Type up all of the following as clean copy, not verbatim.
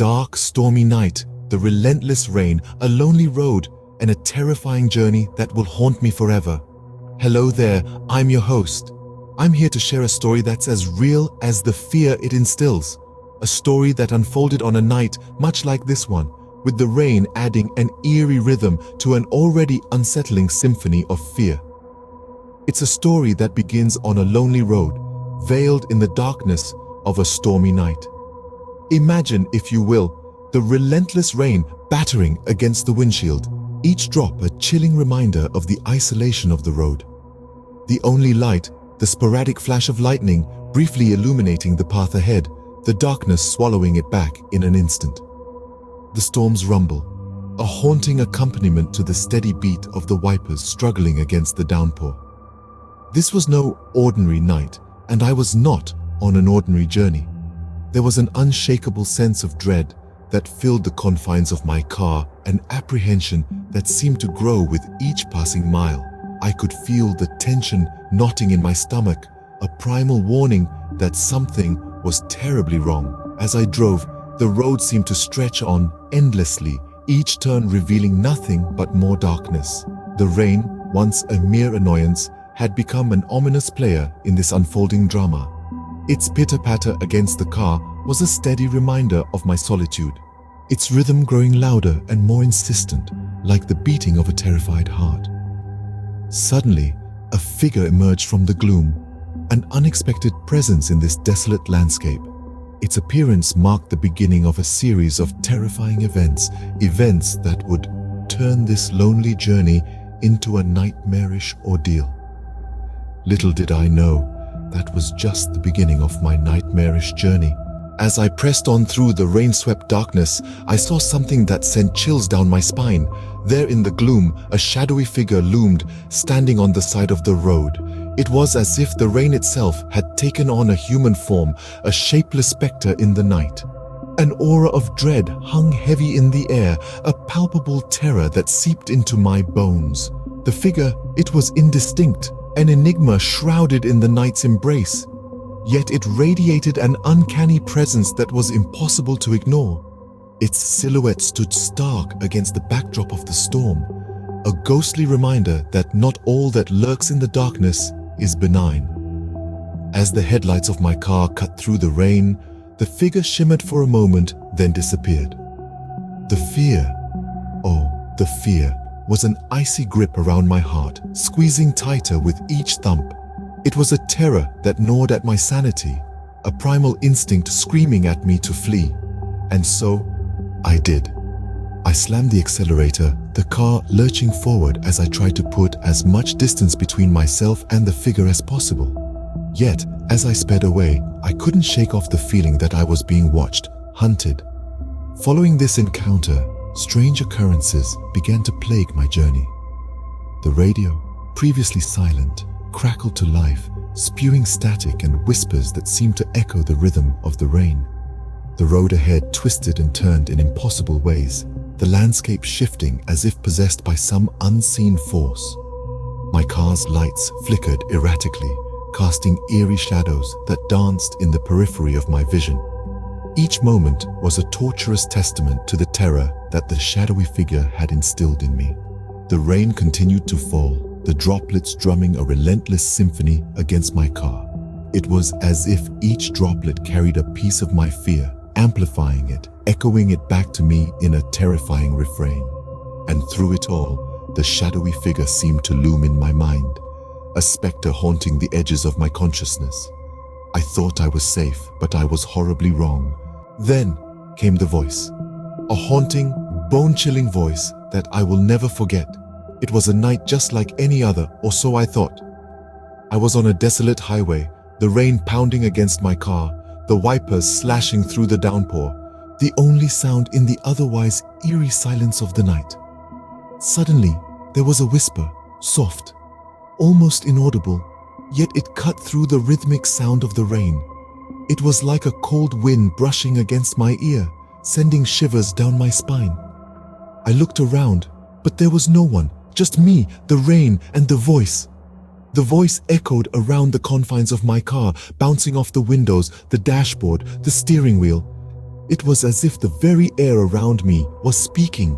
dark, stormy night, the relentless rain, a lonely road, and a terrifying journey that will haunt me forever. Hello there, I'm your host. I'm here to share a story that's as real as the fear it instills. A story that unfolded on a night much like this one, with the rain adding an eerie rhythm to an already unsettling symphony of fear. It's a story that begins on a lonely road, veiled in the darkness of a stormy night. Imagine, if you will, the relentless rain battering against the windshield, each drop a chilling reminder of the isolation of the road. The only light, the sporadic flash of lightning, briefly illuminating the path ahead, the darkness swallowing it back in an instant. The storm's rumble, a haunting accompaniment to the steady beat of the wipers struggling against the downpour. This was no ordinary night, and I was not on an ordinary journey. There was an unshakable sense of dread that filled the confines of my car, an apprehension that seemed to grow with each passing mile. I could feel the tension knotting in my stomach, a primal warning that something was terribly wrong. As I drove, the road seemed to stretch on endlessly, each turn revealing nothing but more darkness. The rain, once a mere annoyance, had become an ominous player in this unfolding drama. Its pitter-patter against the car was a steady reminder of my solitude, its rhythm growing louder and more insistent, like the beating of a terrified heart. Suddenly, a figure emerged from the gloom, an unexpected presence in this desolate landscape. Its appearance marked the beginning of a series of terrifying events that would turn this lonely journey into a nightmarish ordeal. Little did I know, that was just the beginning of my nightmarish journey. As I pressed on through the rain-swept darkness, I saw something that sent chills down my spine. There in the gloom, a shadowy figure loomed, standing on the side of the road. It was as if the rain itself had taken on a human form, a shapeless specter in the night. An aura of dread hung heavy in the air, a palpable terror that seeped into my bones. The figure, it was indistinct, an enigma shrouded in the night's embrace. Yet it radiated an uncanny presence that was impossible to ignore. Its silhouette stood stark against the backdrop of the storm, a ghostly reminder that not all that lurks in the darkness is benign. As the headlights of my car cut through the rain, the figure shimmered for a moment, then disappeared. The fear, was an icy grip around my heart, squeezing tighter with each thump. It was a terror that gnawed at my sanity, a primal instinct screaming at me to flee. And so, I did. I slammed the accelerator, the car lurching forward as I tried to put as much distance between myself and the figure as possible. Yet, as I sped away, I couldn't shake off the feeling that I was being watched, hunted. Following this encounter, strange occurrences began to plague my journey. The radio, previously silent, crackled to life, spewing static and whispers that seemed to echo the rhythm of the rain. The road ahead twisted and turned in impossible ways, the landscape shifting as if possessed by some unseen force. My car's lights flickered erratically, casting eerie shadows that danced in the periphery of my vision. Each moment was a torturous testament to the terror that the shadowy figure had instilled in me. The rain continued to fall, the droplets drumming a relentless symphony against my car. It was as if each droplet carried a piece of my fear, amplifying it, echoing it back to me in a terrifying refrain. And through it all, the shadowy figure seemed to loom in my mind, a specter haunting the edges of my consciousness. I thought I was safe, but I was horribly wrong. Then came the voice, a haunting, bone-chilling voice that I will never forget. It was a night just like any other, or so I thought. I was on a desolate highway, the rain pounding against my car, the wipers slashing through the downpour, the only sound in the otherwise eerie silence of the night. Suddenly, there was a whisper, soft, almost inaudible, yet it cut through the rhythmic sound of the rain. It was like a cold wind brushing against my ear, sending shivers down my spine. I looked around, but there was no one, just me, the rain, and the voice. The voice echoed around the confines of my car, bouncing off the windows, the dashboard, the steering wheel. It was as if the very air around me was speaking.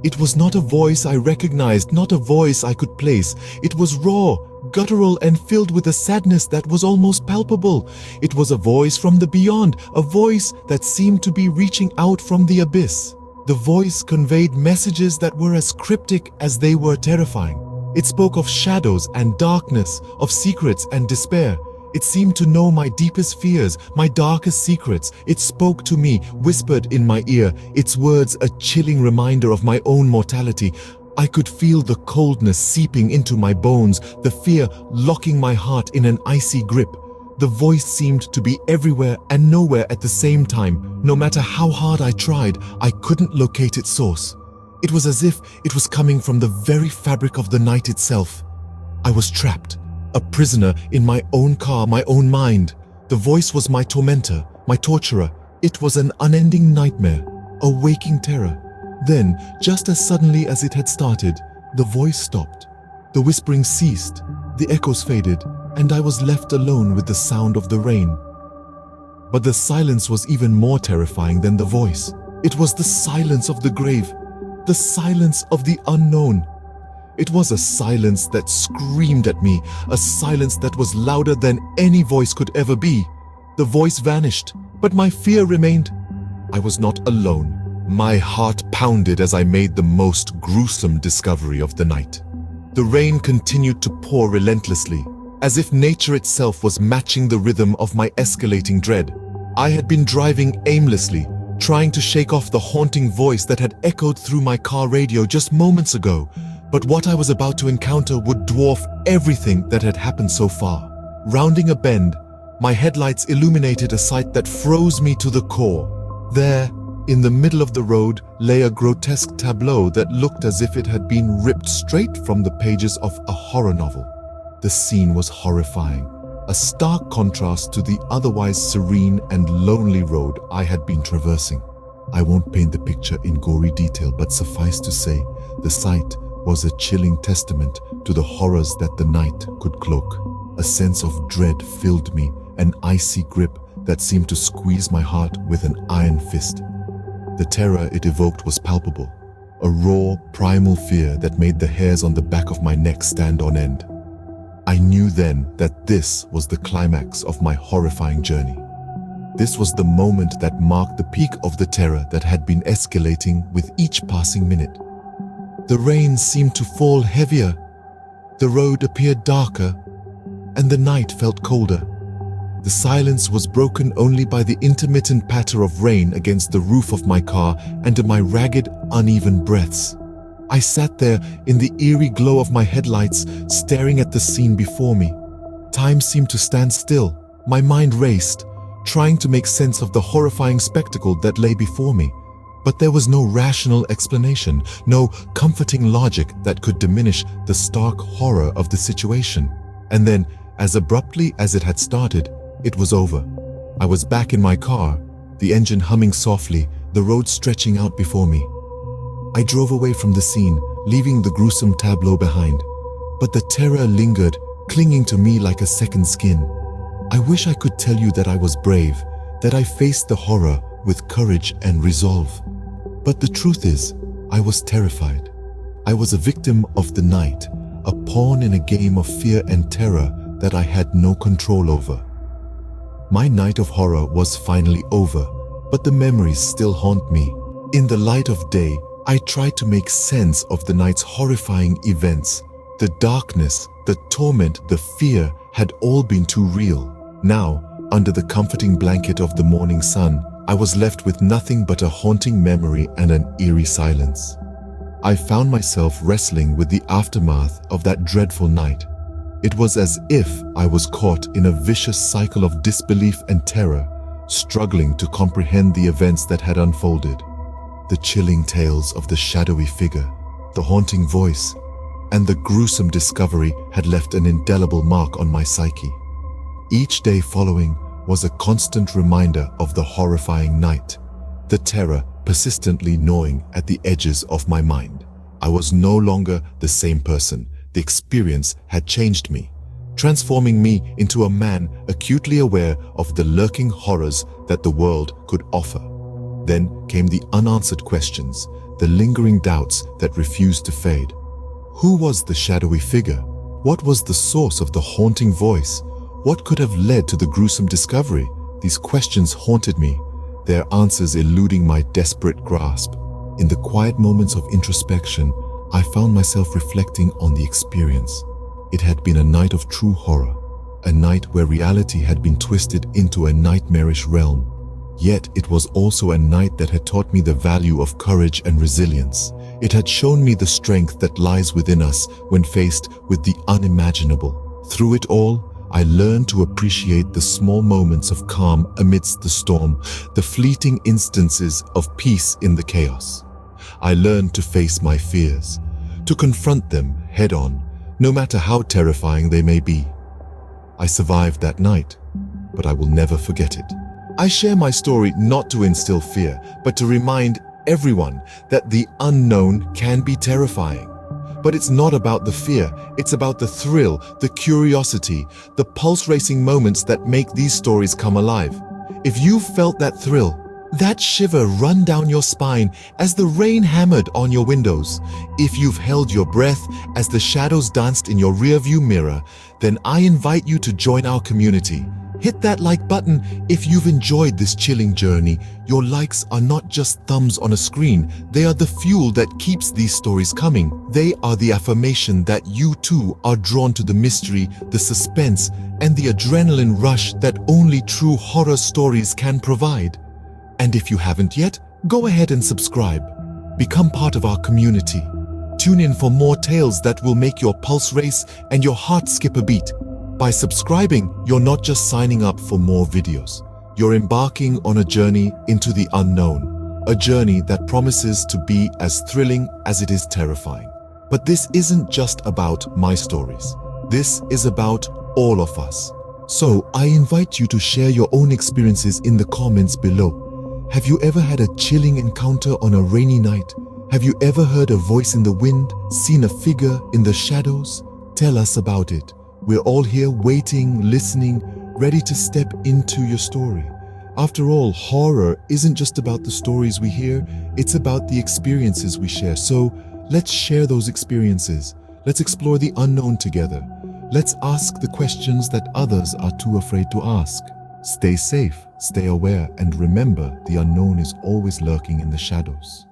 It was not a voice I recognized, not a voice I could place. It was raw, guttural, and filled with a sadness that was almost palpable. It was a voice from the beyond, a voice that seemed to be reaching out from the abyss. The voice conveyed messages that were as cryptic as they were terrifying. It spoke of shadows and darkness, of secrets and despair. It seemed to know my deepest fears, my darkest secrets. It spoke to me, whispered in my ear, its words a chilling reminder of my own mortality. I could feel the coldness seeping into my bones, the fear locking my heart in an icy grip. The voice seemed to be everywhere and nowhere at the same time. No matter how hard I tried, I couldn't locate its source. It was as if it was coming from the very fabric of the night itself. I was trapped, a prisoner in my own car, my own mind. The voice was my tormentor, my torturer. It was an unending nightmare, a waking terror. Then, just as suddenly as it had started, the voice stopped. The whispering ceased, the echoes faded, and I was left alone with the sound of the rain. But the silence was even more terrifying than the voice. It was the silence of the grave, the silence of the unknown. It was a silence that screamed at me, a silence that was louder than any voice could ever be. The voice vanished, but my fear remained. I was not alone. My heart pounded as I made the most gruesome discovery of the night. The rain continued to pour relentlessly, as if nature itself was matching the rhythm of my escalating dread. I had been driving aimlessly, trying to shake off the haunting voice that had echoed through my car radio just moments ago. But what I was about to encounter would dwarf everything that had happened so far. Rounding a bend, my headlights illuminated a sight that froze me to the core. There, in the middle of the road, lay a grotesque tableau that looked as if it had been ripped straight from the pages of a horror novel. The scene was horrifying, a stark contrast to the otherwise serene and lonely road I had been traversing. I won't paint the picture in gory detail, but suffice to say, the sight was a chilling testament to the horrors that the night could cloak. A sense of dread filled me, an icy grip that seemed to squeeze my heart with an iron fist. The terror it evoked was palpable, a raw, primal fear that made the hairs on the back of my neck stand on end. I knew then that this was the climax of my horrifying journey. This was the moment that marked the peak of the terror that had been escalating with each passing minute. The rain seemed to fall heavier, the road appeared darker, and the night felt colder. The silence was broken only by the intermittent patter of rain against the roof of my car and my ragged, uneven breaths. I sat there in the eerie glow of my headlights, staring at the scene before me. Time seemed to stand still. My mind raced, trying to make sense of the horrifying spectacle that lay before me. But there was no rational explanation, no comforting logic that could diminish the stark horror of the situation. And then, as abruptly as it had started, it was over. I was back in my car, the engine humming softly, the road stretching out before me. I drove away from the scene, leaving the gruesome tableau behind. But the terror lingered, clinging to me like a second skin. I wish I could tell you that I was brave, that I faced the horror with courage and resolve. But the truth is, I was terrified. I was a victim of the night, a pawn in a game of fear and terror that I had no control over. My night of horror was finally over, but the memories still haunt me. In the light of day, I tried to make sense of the night's horrifying events. The darkness, the torment, the fear had all been too real. Now, under the comforting blanket of the morning sun, I was left with nothing but a haunting memory and an eerie silence. I found myself wrestling with the aftermath of that dreadful night. It was as if I was caught in a vicious cycle of disbelief and terror, struggling to comprehend the events that had unfolded. The chilling tales of the shadowy figure, the haunting voice, and the gruesome discovery had left an indelible mark on my psyche. Each day following was a constant reminder of the horrifying night, the terror persistently gnawing at the edges of my mind. I was no longer the same person. The experience had changed me, transforming me into a man acutely aware of the lurking horrors that the world could offer. Then came the unanswered questions, the lingering doubts that refused to fade. Who was the shadowy figure? What was the source of the haunting voice? What could have led to the gruesome discovery? These questions haunted me, their answers eluding my desperate grasp. In the quiet moments of introspection, I found myself reflecting on the experience. It had been a night of true horror, a night where reality had been twisted into a nightmarish realm. Yet it was also a night that had taught me the value of courage and resilience. It had shown me the strength that lies within us when faced with the unimaginable. Through it all, I learned to appreciate the small moments of calm amidst the storm, the fleeting instances of peace in the chaos. I learned to face my fears, to confront them head-on, no matter how terrifying they may be. I survived that night, but I will never forget it. I share my story not to instill fear, but to remind everyone that the unknown can be terrifying. But it's not about the fear, it's about the thrill, the curiosity, the pulse-racing moments that make these stories come alive. If you've felt that thrill, that shiver run down your spine as the rain hammered on your windows, if you've held your breath as the shadows danced in your rearview mirror, then I invite you to join our community. Hit that like button if you've enjoyed this chilling journey. Your likes are not just thumbs on a screen. They are the fuel that keeps these stories coming. They are the affirmation that you too are drawn to the mystery, the suspense, and the adrenaline rush that only true horror stories can provide. And if you haven't yet, go ahead and subscribe. Become part of our community. Tune in for more tales that will make your pulse race and your heart skip a beat. By subscribing, you're not just signing up for more videos. You're embarking on a journey into the unknown, a journey that promises to be as thrilling as it is terrifying. But this isn't just about my stories. This is about all of us. So I invite you to share your own experiences in the comments below. Have you ever had a chilling encounter on a rainy night? Have you ever heard a voice in the wind, seen a figure in the shadows? Tell us about it. We're all here waiting, listening, ready to step into your story. After all, horror isn't just about the stories we hear, it's about the experiences we share. So let's share those experiences. Let's explore the unknown together. Let's ask the questions that others are too afraid to ask. Stay safe, stay aware, and remember, the unknown is always lurking in the shadows.